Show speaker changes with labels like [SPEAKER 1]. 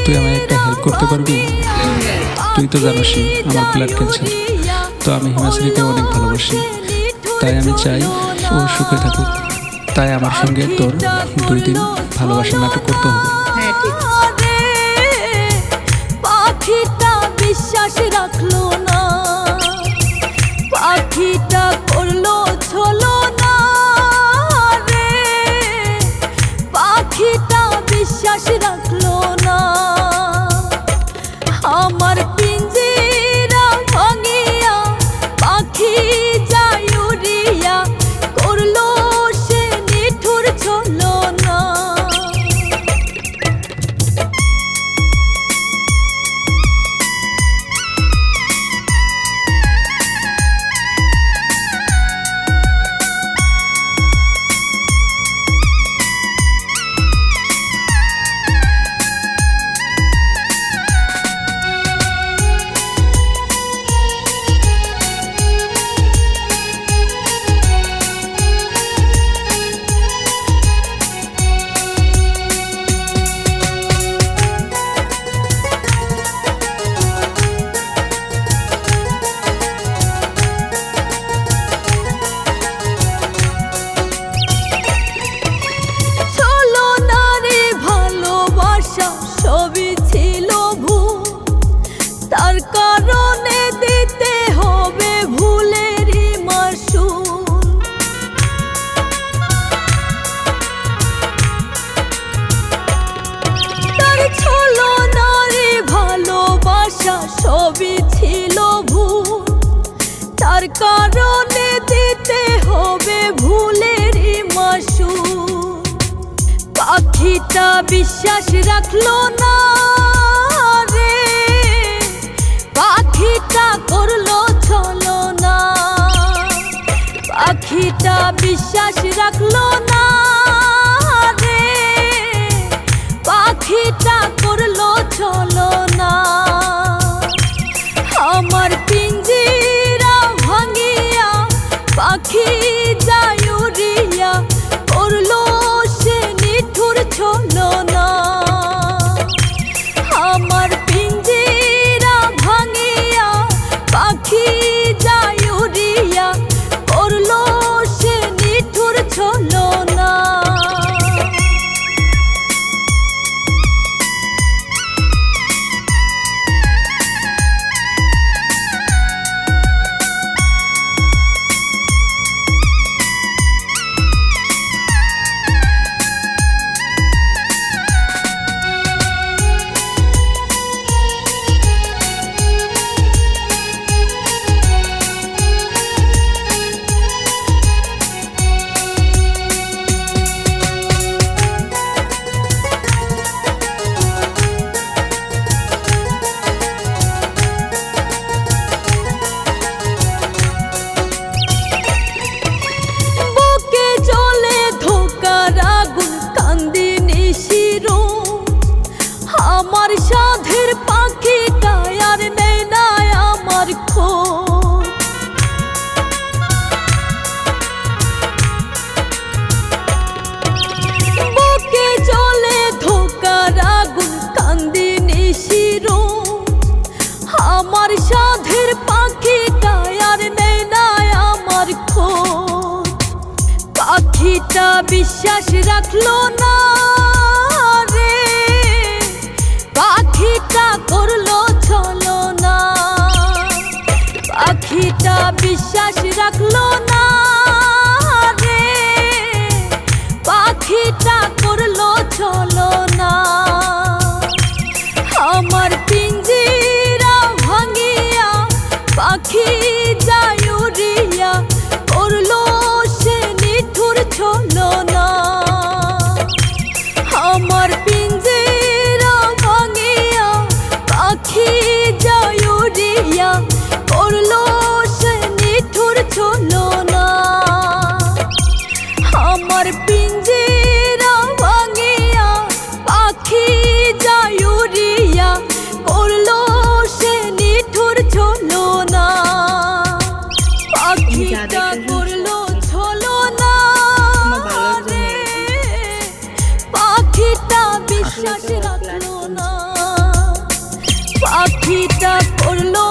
[SPEAKER 1] তুই আমায় একটা হেল্প করতে পারবি? তুই তো জানোসই আমার ব্লাড ক্যান্সার। তো আমি হিমাশ্রীকে অনেক ভালোবাসি, তাই আমি চাই ও সুখে থাকুক। তাই আমার সঙ্গে তোর 2 দিন ভালোবাসার নাটক করতে হবে।
[SPEAKER 2] হ্যাঁ ঠিক।
[SPEAKER 3] পাখিটা বিশ্বাস রাখলো না, পাখিটা করলো ছলো না রে, পাখিটা বিশ্বাস রাখলো না। আমার পিঞ্জিরা ভাঙিয়া পাখি যায় উড়িয়া, করলো সে নিঠুর ছলো না। সবই ছিল ভুল, তার কারণে দিতে হবে ভুলেরই মাসুল। তার ছলনারে ভালোবাসা সবই ছিল ভুল, তার কারণে দিতে হবে ভুলেরই মাসুল। পাখিটা বিশ্বাস রাখলো না রে, পাখিটা করলো ছলো না, পাখিটা বিশ্বাস রাখলো না রে, পাখিটা করলো ছলো না। আমার পিঞ্জিরা ভাঙিয়া পাখি যায় উড়িয়া, করলো সে নিঠুর ছলো না। আমার পিঞ্জিরা ভাঙিয়া পাখি যায় উড়িয়া, করলো সে নিঠুর ছলো না। আমার সাধের পাখিটা আর নেই না আমার খোঁজ, বুকে জলে ধোকার আগুন কান্দিনি শিরো। আমার সাধের পাখিটা আর নেই না আমার খোঁজ, পাখিটা বিশ্বাস রাখলো না রে, পাখিটা করলো ছলো না, পাখিটা বিশ্বাস রাখলো না রে, পাখিটা করলো ছলো না। আমার পিঞ্জিরা ভাঙিয়া পাখি যায় উড়িয়া, করলো সে নিঠুর ছলো না। আমার পিঞ্জিরা ভাঙিয়া পাখি যায় উড়িয়া, করলো সে নিঠুর ছলো না। আমার পিঞ্জিরা ভাঙিয়া পাখি যায় উড়িয়া, করলো সে নিঠুর ছলো না। পাখিটা করলো ছলো না রে, পাখিটা বিশ্বাস রাখলো না। যা করলো